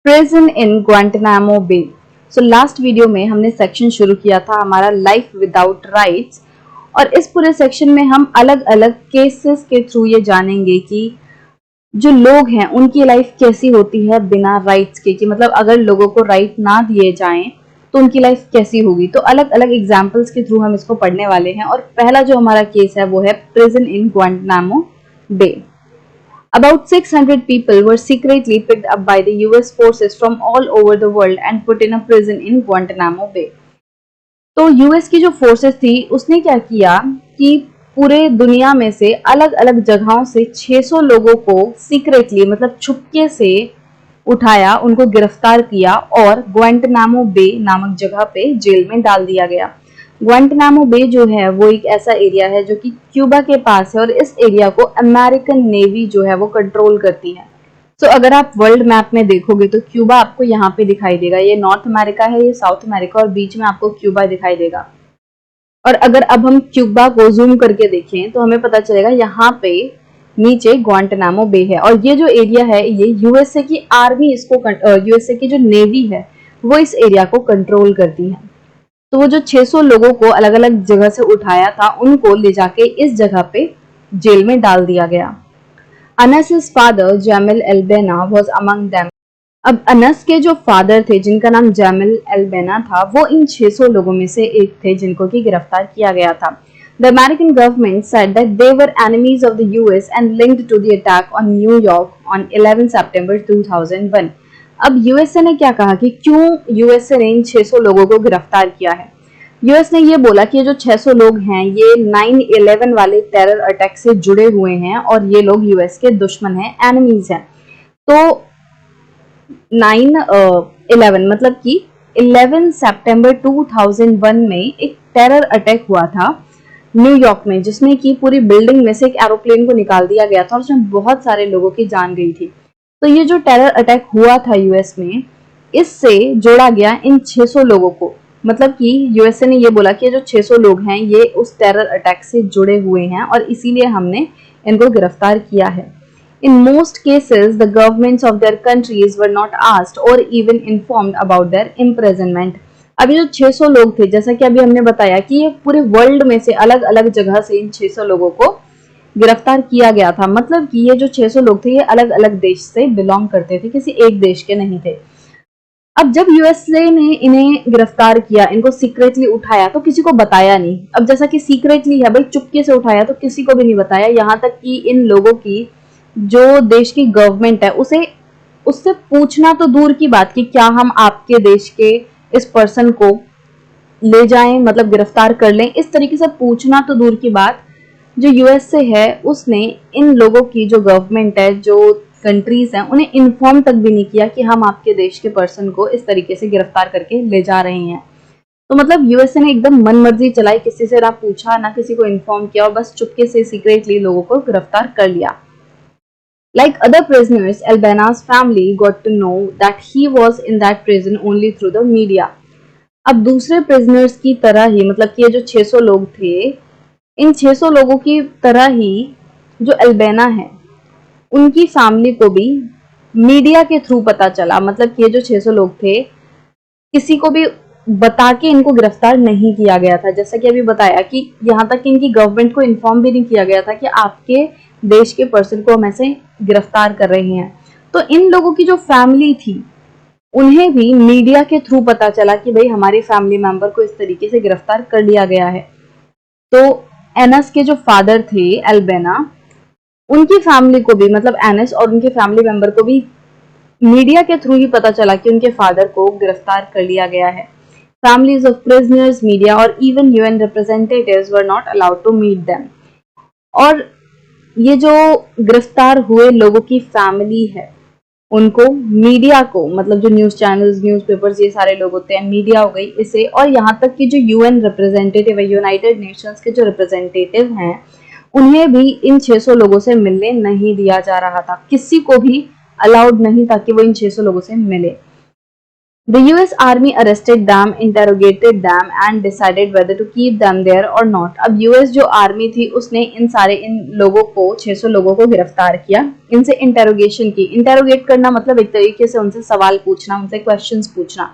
Prison in Guantanamo bay. So last video में हमने section शुरू किया था हमारा लाइफ विदाउट राइट्स, और इस पूरे सेक्शन में हम अलग अलग केसेस के थ्रू ये जानेंगे कि जो लोग हैं उनकी लाइफ कैसी होती है बिना राइट्स के, कि मतलब अगर लोगों को राइट ना दिए जाएं तो उनकी लाइफ कैसी होगी। तो अलग अलग एग्जाम्पल्स के थ्रू हम इसको पढ़ने वाले हैं, और पहला जो हमारा केस है वो है prison in Guantanamo Bay. About 600 people were secretly picked up by the US forces from all over the world and put in a prison in Guantanamo Bay. तो यूएस की जो फोर्सेस थी उसने क्या किया कि पूरे दुनिया में से अलग अलग जगहों से 600 लोगों को सीक्रेटली मतलब छुपके से उठाया, उनको गिरफ्तार किया और ग्वांटनामो बे नामक जगह पे जेल में डाल दिया गया। ग्वांटनामो बे जो है वो एक ऐसा एरिया है जो कि क्यूबा के पास है, और इस एरिया को अमेरिकन नेवी जो है वो कंट्रोल करती है। तो अगर आप वर्ल्ड मैप में देखोगे तो क्यूबा आपको यहाँ पे दिखाई देगा, ये नॉर्थ अमेरिका है, ये साउथ अमेरिका, और बीच में आपको क्यूबा दिखाई देगा। और अगर अब हम क्यूबा को जूम करके देखें तो हमें पता चलेगा यहाँ पे नीचे ग्वांटनामो बे है, और ये जो एरिया है ये यूएसए की आर्मी इसको यूएसए की जो नेवी है वो इस एरिया को कंट्रोल करती है। तो वो जो 600 लोगों को अलग अलग जगह से उठाया था उनको ले जाके इस जगह पे जेल में डाल दिया गया। अनस's फादर जैमिल एल्बेना वाज अमंग देम। अब अनस के जो फादर थे जिनका नाम जैमिल एल्बेना था वो इन 600 लोगों में से एक थे जिनको की गिरफ्तार किया गया था। The American government said that they were enemies of the US and linked to the attack on New York on 11 September 2001. अब यूएसए ने क्या कहा कि क्यों यूएसए ने इन 600 लोगों को गिरफ्तार किया है। यूएस ने ये बोला कि ये जो 600 लोग हैं ये 9/11 वाले टेरर अटैक से जुड़े हुए हैं और ये लोग यूएस के दुश्मन हैं, एनिमीज हैं। तो 9/11 मतलब कि 11 सितंबर 2001 में एक टेरर अटैक हुआ था न्यूयॉर्क में, जिसमें कि पूरी बिल्डिंग में से एक एरोप्लेन को निकाल दिया गया था और उसमें बहुत सारे लोगों की जान गई थी। तो ये जो टेरर अटैक हुआ था यूएस में, इससे जोड़ा गया इन 600 लोगों को। मतलब कि यूएसए ने ये बोला कि ये जो 600 लोग हैं ये उस टेरर अटैक से जुड़े हुए हैं और इसीलिए हमने इनको गिरफ्तार किया है। In most cases, the governments of their countries were not asked or even informed about their imprisonment. अभी जो 600 लोग थे, जैसा कि अभी हमने बताया कि ये पूरे वर्ल्ड में से अलग अलग जगह से इन 600 लोगों को गिरफ्तार किया गया था। मतलब कि ये जो 600 लोग थे ये अलग अलग देश से बिलोंग करते थे, किसी एक देश के नहीं थे। अब जब यूएसए ने इन्हें गिरफ्तार किया, इनको सीक्रेटली उठाया तो किसी को बताया नहीं। अब जैसा कि सीक्रेटली है भाई, चुपके से उठाया तो किसी को भी नहीं बताया, यहाँ तक कि इन लोगों की जो देश की गवर्नमेंट है उसे उससे पूछना तो दूर की बात कि क्या हम आपके देश के इस पर्सन को ले जाएं, मतलब गिरफ्तार कर लें, इस तरीके से पूछना तो दूर की बात। जो यूएस से है उसने इन लोगों की जो गवर्नमेंट है, जो कंट्रीज हैं, उन्हें इन्फॉर्म तक भी नहीं किया कि हम आपके देश के पर्सन को इस तरीके से गिरफ्तार करके ले जा रहे हैं। तो मतलब यूएसए ने एकदम मनमर्जी चलाई, किसी से ना पूछा ना किसी को इन्फॉर्म किया और बस चुपके से सीक्रेटली लोगों को गिरफ्तार कर लिया। Like other prisoners, Albana's family got to know that he was in that prison only through the media. अब दूसरे प्रिजनर्स की तरह ही, मतलब कि ये जो 600 लोग थे, इन 600 लोगों की तरह ही जो अल्बाना है उनकी फैमिली को भी मीडिया के थ्रू पता चला। मतलब कि ये जो 600 लोग थे किसी को भी बता के इनको गिरफ्तार नहीं किया गया था। जैसा कि अभी बताया कि यहाँ तक कि इनकी गवर्नमेंट को इन्फॉर्म भी नहीं किया गया था कि आपके देश के पर्सन को हम ऐसे गिरफ्तार कर रहे हैं। तो इन लोगों की जो फैमिली थी उन्हें भी मीडिया के थ्रू पता चला कि भाई हमारे फैमिली मेंबर को इस तरीके से गिरफ्तार कर लिया गया है। तो एनस के जो फादर थे अल्बाना, उनकी फैमिली को भी, मतलब एनस और उनके फैमिली मेंबर को भी मीडिया के थ्रू ही पता चला कि उनके फादर को गिरफ्तार कर लिया गया है। Families of prisoners, media और even UN representatives were not allowed to meet them. और ये जो गिरफ्तार हुए लोगों की फैमिली है उनको मीडिया को, मतलब जो न्यूज चैनल्स, न्यूज़पेपर्स, ये सारे लोग होते हैं, मीडिया हो गई इसे, और यहाँ तक कि जो यूएन रिप्रेजेंटेटिव है, यूनाइटेड नेशंस के जो रिप्रेजेंटेटिव हैं, उन्हें भी इन 600 लोगों से मिलने नहीं दिया जा रहा था। किसी को भी अलाउड नहीं था कि वो इन 600 लोगों से मिले। The US Army arrested them, interrogated them and decided whether to keep them there or not. अब US जो आर्मी थी उसने इन लोगों को 600 लोगों को गिरफ्तार किया, इनसे इंटेरोगेशन की। इंटेरोगेट करना मतलब एक तरीके से उनसे सवाल पूछना, उनसे क्वेश्चंस पूछना।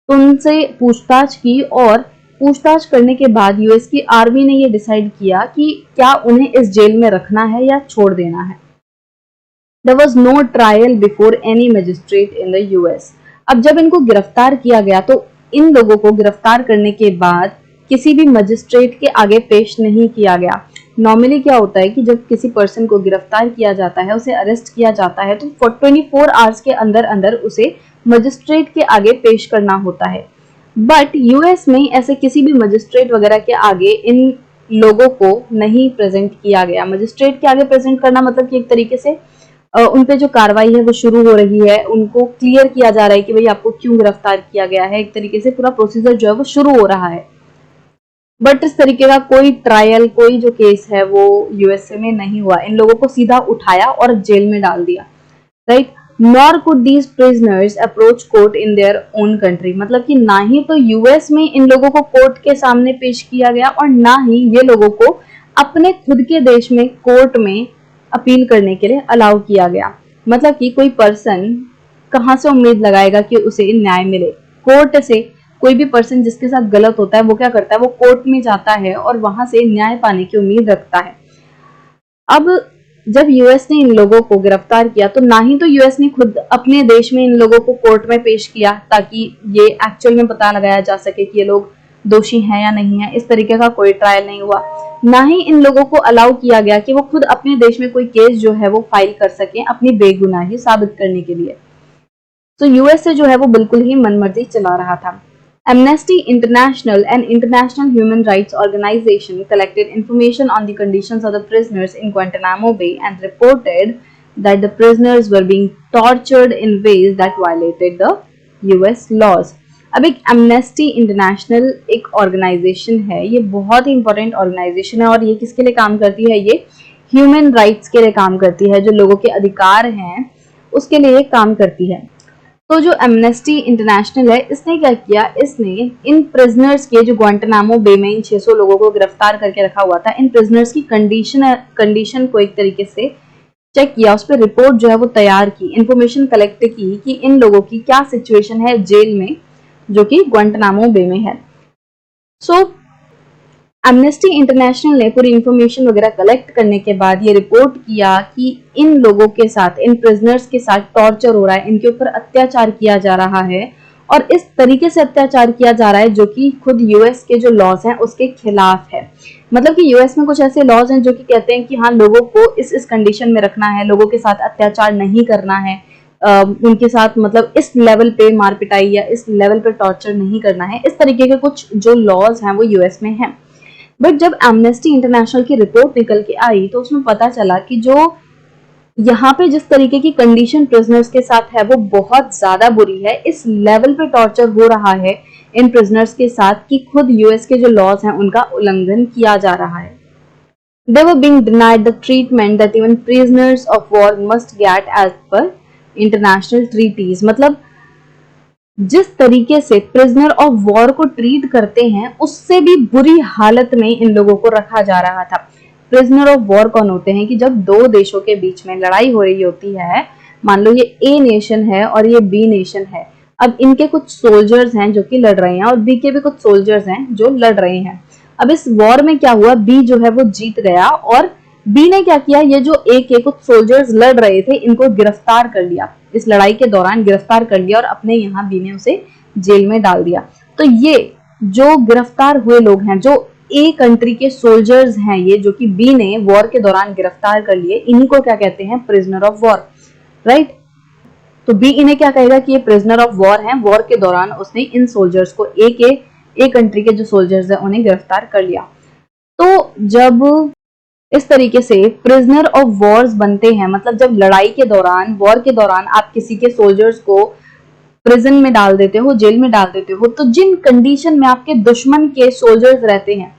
तो उनसे पूछताछ की और पूछताछ करने के बाद यूएस की आर्मी ने ये डिसाइड किया कि क्या उन्हें इस जेल में रखना है या छोड़ देना है। There was no trial before any magistrate in the US. अब जब इनको गिरफ्तार किया गया तो इन लोगों को गिरफ्तार करने के बाद किसी भी मजिस्ट्रेट के आगे पेश नहीं किया गया। नॉर्मली क्या होता है कि जब किसी पर्सन को गिरफ्तार किया जाता है, उसे अरेस्ट किया जाता है, तो 24 आवर्स के अंदर अंदर उसे मजिस्ट्रेट के आगे पेश करना होता है। बट यूएस में ऐसे किसी भी मजिस्ट्रेट वगैरह के आगे इन लोगों को नहीं प्रेजेंट किया गया। मजिस्ट्रेट के आगे प्रेजेंट करना मतलब कि एक तरीके से उन पे जो कार्रवाई है वो शुरू हो रही है, उनको क्लियर किया जा रहा है कि भाई आपको क्यों गिरफ्तार किया गया है, एक तरीके से पूरा प्रोसीजर जो है वो शुरू हो रहा है। बट इस तरीके का कोई ट्रायल, कोई जो केस है वो यूएसए में नहीं हुआ। इन लोगों को सीधा उठाया और जेल में डाल दिया, right. Nor could these prisoners approach court in their own country, मतलब कि ना ही तो यूएस में इन लोगों को कोर्ट के सामने पेश किया गया और ना ही ये लोगों को अपने खुद के देश में कोर्ट में अपील करने के लिए अलाउ किया गया। मतलब कि कोई पर्सन कहां से उम्मीद लगाएगा कि उसे न्याय मिले। कोर्ट से कोई भी पर्सन जिसके साथ गलत होता है वो क्या करता है, वो कोर्ट में जाता है और वहां से न्याय पाने की उम्मीद रखता है। अब जब यूएस ने इन लोगों को गिरफ्तार किया तो ना ही तो यूएस ने खुद अपने देश में इन लोगों को कोर्ट में पेश किया ताकि ये एक्चुअल में पता लगाया जा सके कि ये लोग दोषी हैं या नहीं है, इस तरीके का कोई ट्रायल नहीं हुआ। ना ही इन लोगों को अलाउ किया गया कि वो खुद अपने देश में कोई केस जो है वो फाइल कर सके अपनी बेगुनाही साबित करने के लिए। तो यूएस से जो है वो बिल्कुल ही मनमर्जी चला रहा था। Amnesty International, an international human rights organization, collected information on the conditions of the prisoners in Guantanamo Bay and reported that the prisoners were being tortured in ways that violated the US laws. अब एक amnesty international एक organisation है, ये बहुत ही important organisation है और ये किसके लिए काम करती है, ये ह्यूमन राइट्स के लिए काम करती है, जो लोगों के अधिकार हैं उसके लिए काम करती है। तो जो एमनेस्टी इंटरनेशनल है इसने क्या किया, इसने इन प्रिजनर्स के जो ग्वांटानामो बे में इन 600 लोगों को गिरफ्तार करके रखा हुआ था, इन प्रिजनर्स की कंडीशन को एक तरीके से चेक किया, उस पर रिपोर्ट जो है वो तैयार की, इंफॉर्मेशन कलेक्ट की कि इन लोगों की क्या सिचुएशन है जेल में जो कि ग्वांटानामो बे में है। सो एमनेस्टी इंटरनेशनल ने पूरी इंफॉर्मेशन वगैरह कलेक्ट करने के बाद ये रिपोर्ट किया कि इन लोगों के साथ, इन प्रिजनर्स के साथ टॉर्चर हो रहा है, इनके ऊपर अत्याचार किया जा रहा है और इस तरीके से अत्याचार किया जा रहा है जो कि खुद यूएस के जो लॉज हैं उसके खिलाफ है। मतलब कि यूएस में कुछ ऐसे लॉज हैं जो कि कहते हैं कि हाँ, लोगों को इस कंडीशन में रखना है, लोगों के साथ अत्याचार नहीं करना है, उनके साथ मतलब इस लेवल पे मार पिटाई या इस लेवल पे टॉर्चर नहीं करना है, इस तरीके के कुछ जो लॉज हैं वो यूएस में हैं। बट जब एमनेस्टी इंटरनेशनल की रिपोर्ट निकल के आई तो उसमें पता चला कि जो यहाँ पे जिस तरीके की कंडीशन प्रिजनर्स के साथ है वो बहुत ज्यादा बुरी है। इस लेवल पे टॉर्चर हो रहा है इन प्रिजनर्स के साथ कि खुद यूएस के जो लॉज हैं उनका उल्लंघन किया जा रहा है। They were being denied the treatment that even prisoners of war must get as per international treaties। मतलब जिस तरीके से प्रिजनर ऑफ वॉर को ट्रीट करते हैं उससे भी बुरी हालत में इन लोगों को रखा जा रहा था। प्रिजनर ऑफ वॉर कौन होते हैं कि जब दो देशों के बीच में लड़ाई हो रही होती है, मान लो ये ए नेशन है और ये बी नेशन है, अब इनके कुछ सोल्जर्स हैं जो कि लड़ रहे हैं और बी के भी कुछ सोल्जर्स हैं जो लड़ रहे हैं। अब इस वॉर में क्या हुआ, बी जो है वो जीत गया और बी ने क्या किया, ये जो ए के कुछ सोल्जर्स लड़ रहे थे इनको गिरफ्तार कर लिया, इस लड़ाई के दौरान गिरफ्तार कर लिया और अपने यहाँ बी ने उसे जेल में डाल दिया। तो ये जो गिरफ्तार हुए लोग हैं, जो ए कंट्री के सोल्जर्स हैं, ये जो कि बी ने वॉर के दौरान गिरफ्तार कर लिए, इन्हीं को क्या कहते हैं, प्रिजनर ऑफ वॉर, राइट। तो बी इन्हें क्या कहेगा कि ये प्रिजनर ऑफ वॉर हैं, वॉर के दौरान उसने इन सोल्जर्स को ए कंट्री के जो सोल्जर्स हैं उन्हें गिरफ्तार कर लिया। तो जब इस तरीके से प्रिजनर ऑफ वॉर्स बनते हैं, मतलब जब लड़ाई के दौरान, वॉर के दौरान आप किसी के सोल्जर्स को प्रिजन में डाल देते हो, जेल में डाल देते हो, तो जिन कंडीशन में आपके दुश्मन के सोल्जर्स रहते हैं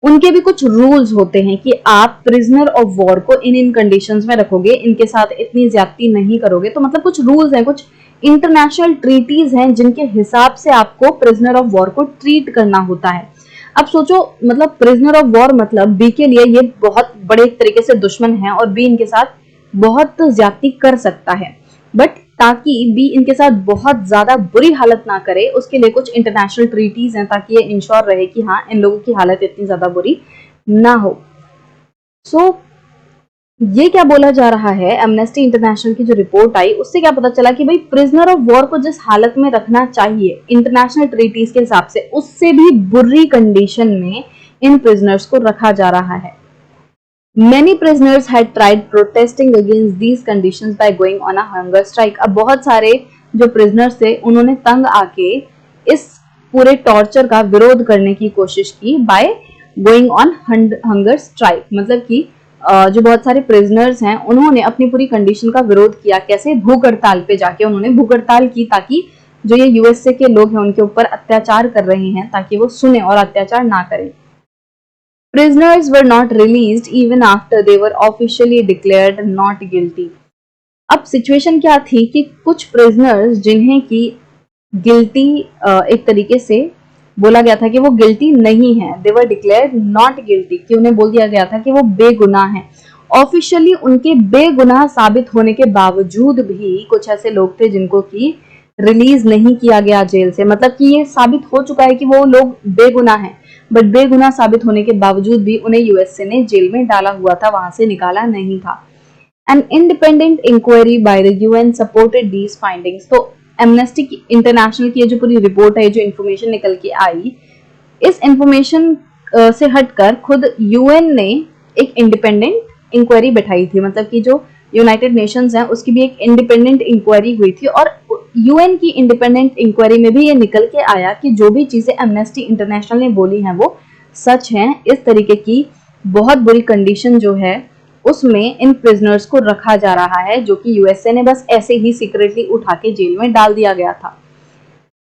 उनके भी कुछ रूल्स होते हैं कि आप प्रिजनर ऑफ वॉर को इन कंडीशंस में रखोगे, इनके साथ इतनी ज्यादती नहीं करोगे। तो मतलब कुछ रूल्स हैं, कुछ इंटरनेशनल ट्रीटीज हैं जिनके हिसाब से आपको प्रिजनर ऑफ वॉर को ट्रीट करना होता है। अब सोचो, मतलब प्रिजनर ऑफ वॉर मतलब बी के लिए ये बहुत बड़े तरीके से दुश्मन है और बी इनके साथ बहुत ज्यादती कर सकता है, बट ताकि बी इनके साथ बहुत ज्यादा बुरी हालत ना करे उसके लिए कुछ इंटरनेशनल ट्रीटीज हैं ताकि ये इंश्योर रहे कि हाँ इन लोगों की हालत इतनी ज्यादा बुरी ना हो। सो ये क्या बोला जा रहा है, एमनेस्टी इंटरनेशनल की जो रिपोर्ट आई उससे क्या पता चला कि भाई प्रिजनर ऑफ वॉर को जिस हालत में रखना चाहिए इंटरनेशनल ट्रीटीज के हिसाब से, उससे भी बुरी कंडीशन में इन प्रिजनर्स को रखा जा रहा है। Many prisoners had tried protesting against these conditions by going on a hunger strike। अब बहुत सारे जो prisoners थे उन्होंने तंग आके इस पूरे टॉर्चर का विरोध करने की कोशिश की by going on hunger strike। मतलब कि जो बहुत सारे prisoners हैं उन्होंने अपनी पूरी कंडीशन का विरोध किया। कैसे? भूख हड़ताल पे जाके उन्होंने भूख हड़ताल की ताकि जो ये यूएसए के लोग हैं उनके ऊपर अत्याचार कर रहे हैं ताकि वो सुने और अत्याचार ना करें। Prisoners were not released even after they were officially declared not guilty। अब सिचुएशन क्या थी कि कुछ प्रिजनर्स जिन्हें की गिल्टी एक तरीके से बोला गया था कि वो गिल्टी नहीं है, दे वर डिक्लेयर्ड नॉट गिल्टी, कि उन्हें बोल दिया गया था कि वो बेगुनाह हैं। ऑफिशियली उनके बेगुनाह साबित होने के बावजूद भी कुछ ऐसे लोग थे जिनको की रिलीज नहीं किया गया जेल से। मतलब कि ये साबित हो चुका है कि वो लोग बेगुनाह हैं, बट बेगुनाह साबित होने के बावजूद भी उन्हें यूएसए ने जेल में डाला हुआ था, वहां से निकाला नहीं था। An independent inquiry by the UN supported these findings। तो एमनेस्टी इंटरनेशनल की जो पूरी रिपोर्ट है, जो इन्फॉर्मेशन निकल के आई, इस इंफॉर्मेशन से हटकर खुद यूएन ने एक इंडिपेंडेंट इंक्वायरी बैठाई थी। मतलब कि जो यूनाइटेड नेशंस हैं उसकी भी एक इंडिपेंडेंट इंक्वायरी हुई थी और यूएन की इंडिपेंडेंट इंक्वायरी में भी ये निकल के आया कि जो भी चीजें एमनेस्टी इंटरनेशनल ने बोली हैं वो सच हैं। इस तरीके की बहुत बुरी कंडीशन जो है उसमें इन प्रिजनर्स को रखा जा रहा है, जो कि यूएसए ने बस ऐसे ही सीक्रेटली उठा के जेल में डाल दिया गया था।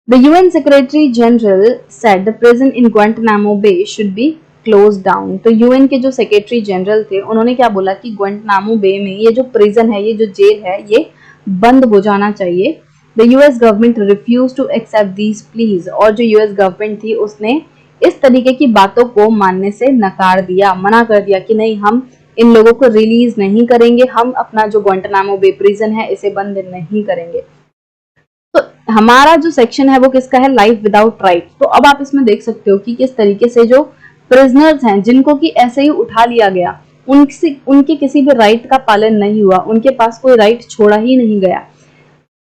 The UN Secretary General said the prison in Guantanamo Bay should be closed down। तो यूएन के जो सेक्रेटरी जनरल थे उन्होंने क्या बोला कि ग्वांटानामो बे में ये जो प्रिजन है, ये जो जेल है, ये बंद हो जाना चाहिए। The US government refused to accept these pleas। और जो यूएस गवर्नमेंट थी उसने इस तरीके की बातों को मानने से नकार दिया, मना कर दिया कि नहीं, हम इन लोगों को रिलीज नहीं करेंगे, हम अपना जो ग्वांटानामो बे प्रिजन है इसे बंद नहीं करेंगे। तो हमारा जो सेक्शन है वो किसका है? Life without right. तो अब आप इसमें देख सकते हो कि किस तरीके से जो प्रिजनर्स हैं जिनको कि ऐसे ही उठा लिया गया, उनके किसी भी राइट का पालन नहीं हुआ, उनके पास कोई राइट छोड़ा ही नहीं गया।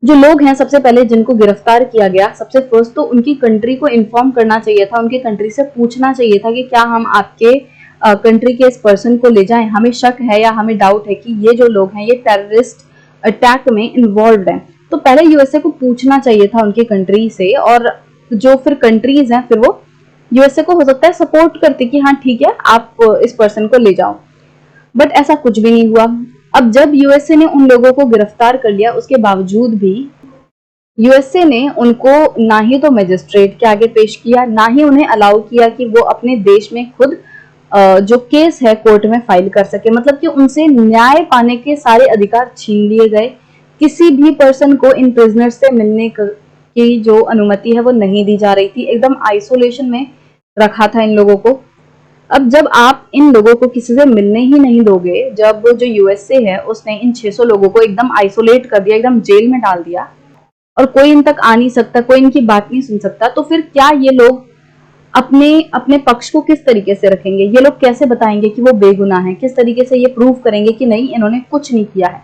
जो लोग हैं सबसे पहले जिनको गिरफ्तार किया गया, सबसे फर्स्ट तो उनकी कंट्री को इन्फॉर्म करना चाहिए था, उनकी कंट्री से पूछना चाहिए था कि क्या हम आपके कंट्री के इस पर्सन को ले जाएं, हमें शक है या हमें डाउट है कि ये जो लोग हैं ये टेररिस्ट अटैक में इन्वॉल्व हैं। तो पहले यूएसए को पूछना चाहिए था उनकी कंट्री से, और जो फिर कंट्रीज हैं फिर वो यूएसए को हो सकता है सपोर्ट करती कि हाँ ठीक है आप इस पर्सन को ले जाओ, बट ऐसा कुछ भी नहीं हुआ। अब जब यूएसए ने उन लोगों को गिरफ्तार कर लिया उसके बावजूद भी यूएसए ने उनको ना ही तो मजिस्ट्रेट के आगे पेश किया, ना ही उन्हें अलाउ किया कि वो अपने देश में खुद जो केस है कोर्ट में फाइल कर सके। मतलब कि उनसे न्याय पाने के सारे अधिकार छीन लिए गए। किसी भी पर्सन को इन प्रिजनर से मिलने की जो अनुमति है वो नहीं दी जा रही थी, एकदम आइसोलेशन में रखा था इन लोगों को। अब जब आप इन लोगों को किसी से मिलने ही नहीं दोगे, जब जो यूएसए है उसने इन 600 लोगों को एकदम आइसोलेट कर दिया, एकदम जेल में डाल दिया और कोई इन तक आ नहीं सकता, कोई इनकी बात नहीं सुन सकता, तो फिर क्या ये लोग अपने अपने पक्ष को किस तरीके से रखेंगे? ये लोग कैसे बताएंगे कि वो बेगुनाह हैं? किस तरीके से ये प्रूव करेंगे कि नहीं इन्होंने कुछ नहीं किया है?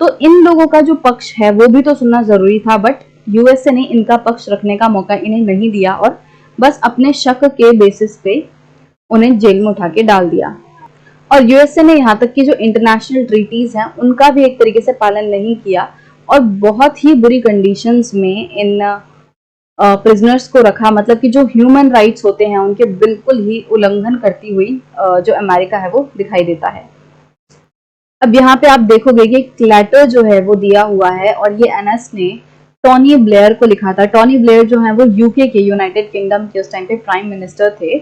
तो इन लोगों का जो पक्ष है वो भी तो सुनना जरूरी था, बट यूएसए ने इनका पक्ष रखने का मौका इन्हें नहीं दिया और बस अपने शक के बेसिस पे उन्हें जेल में उठा के डाल दिया। और यूएसए ने यहाँ तक कि जो इंटरनेशनल ट्रीटीज हैं उनका भी एक तरीके से पालन नहीं किया और बहुत ही बुरी कंडीशंस में इन प्रिजनर्स को रखा। मतलब कि जो ह्यूमन राइट्स होते हैं उनके बिल्कुल ही उल्लंघन करती हुई जो अमेरिका है वो दिखाई देता है। अब यहाँ पे आप देखोगे कि एक लेटर जो है वो दिया हुआ है और ये एनएस ने टोनी ब्लेयर को लिखा था। टोनी ब्लेयर जो है वो यूके के, यूनाइटेड किंगडम के उस टाइम पे प्राइम मिनिस्टर थे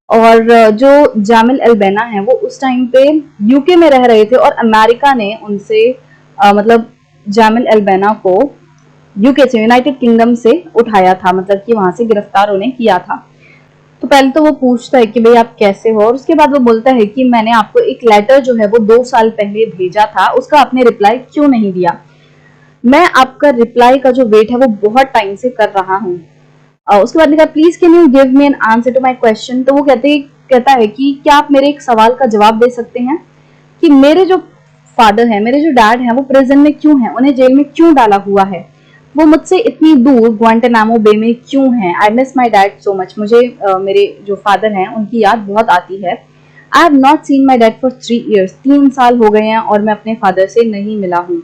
और जो जामिल अल-बना है वो उस टाइम पे यूके में रह रहे थे और अमेरिका ने उनसे मतलब जामिल अल-बना को यूके से, यूनाइटेड किंगडम से उठाया था, मतलब कि वहां से गिरफ्तार उन्हें किया था। तो पहले तो वो पूछता है कि भाई आप कैसे हो, और उसके बाद वो बोलता है कि मैंने आपको एक लेटर जो है वो 2 साल पहले भेजा था, उसका आपने रिप्लाई क्यों नहीं दिया। मैं आपका रिप्लाई का जो वेट है वो बहुत टाइम से कर रहा हूँ। उसके बाद ने कहा please can you give me an answer to my question. तो वो कहता है कि क्या आप मेरे एक सवाल का जवाब दे सकते हैं कि मेरे जो फादर है, मेरे जो डैड है, वो प्रिजन में क्यों है, उन्हें जेल में क्यों डाला हुआ है, वो मुझसे इतनी दूर ग्वांटानामो बे में क्यों है। I miss my dad so much, मुझे मेरे जो फादर हैं उनकी याद बहुत आती है। I have not seen my dad for 3 years, 3 साल हो गए हैं और मैं अपने फादर से नहीं मिला हूँ।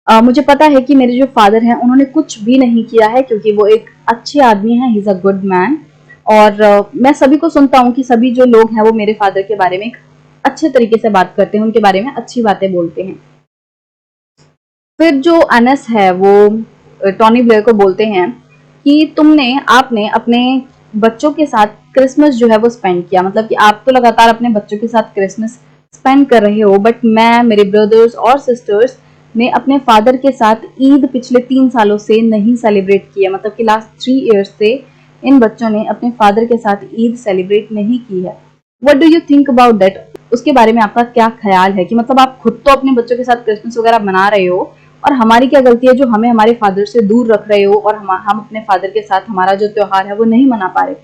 मुझे पता है कि मेरे जो फादर हैं उन्होंने कुछ भी नहीं किया है, क्योंकि वो एक अच्छे आदमी हैं, he is a good man. और मैं सभी को सुनता हूँ कि सभी जो लोग हैं वो मेरे फादर के बारे में एक अच्छे तरीके से बात करते हैं, उनके बारे में अच्छी बातें बोलते हैं। फिर जो अनस है वो टॉनी ब्लेयर को बोलते हैं कि आपने अपने बच्चों के साथ क्रिसमस जो है वो स्पेंड किया, मतलब कि आप तो लगातार अपने बच्चों के साथ क्रिसमस स्पेंड कर रहे हो, बट मैं, मेरे ब्रदर्स और सिस्टर्स ने अपने फादर के साथ ईद पिछले 3 सालों से नहीं सेलिब्रेट किया, मतलब कि लास्ट 3 years से इन बच्चों ने अपने फादर के साथ ईद सेलिब्रेट नहीं की है। What do you think about that? उसके बारे में आपका क्या ख्याल है कि मतलब आप खुद तो अपने बच्चों के साथ क्रिसमस वगैरह मना रहे हो, और हमारी क्या गलती है जो हमें हमारे फादर से दूर रख रहे हो, और हम अपने फादर के साथ हमारा जो त्योहार है वो नहीं मना पा रहे।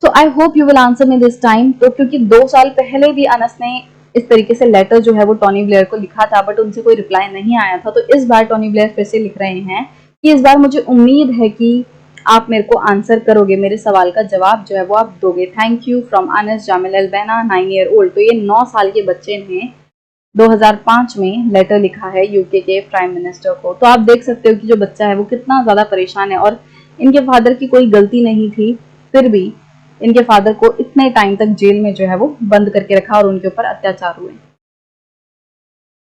तो I hope you will answer me this time. तो क्योंकि 2 साल पहले भी अनस ने इस तरीके से लेटर जो है वो टॉनी ब्लेयर को लिखा था, बट उनसे कोई रिप्लाई नहीं आया था, तो इस बार टॉनी ब्लेयर फिर से लिख रहे हैं कि इस बार मुझे उम्मीद है कि आप मेरे को आंसर करोगे, मेरे सवाल का जवाब जो है वो आप दोगे। Thank you from Anas Jamil Albana, 9 year old। तो ये 9 साल के बच्चे ने 2005 में लेटर लिखा है यूके के प्राइम मिनिस्टर को। तो आप देख सकते हो कि जो बच्चा है वो कितना ज्यादा परेशान है, और इनके फादर की कोई गलती नहीं थी, फिर भी इनके फादर को इतने टाइम तक जेल में जो है वो बंद करके रखा और उनके ऊपर अत्याचार हुए।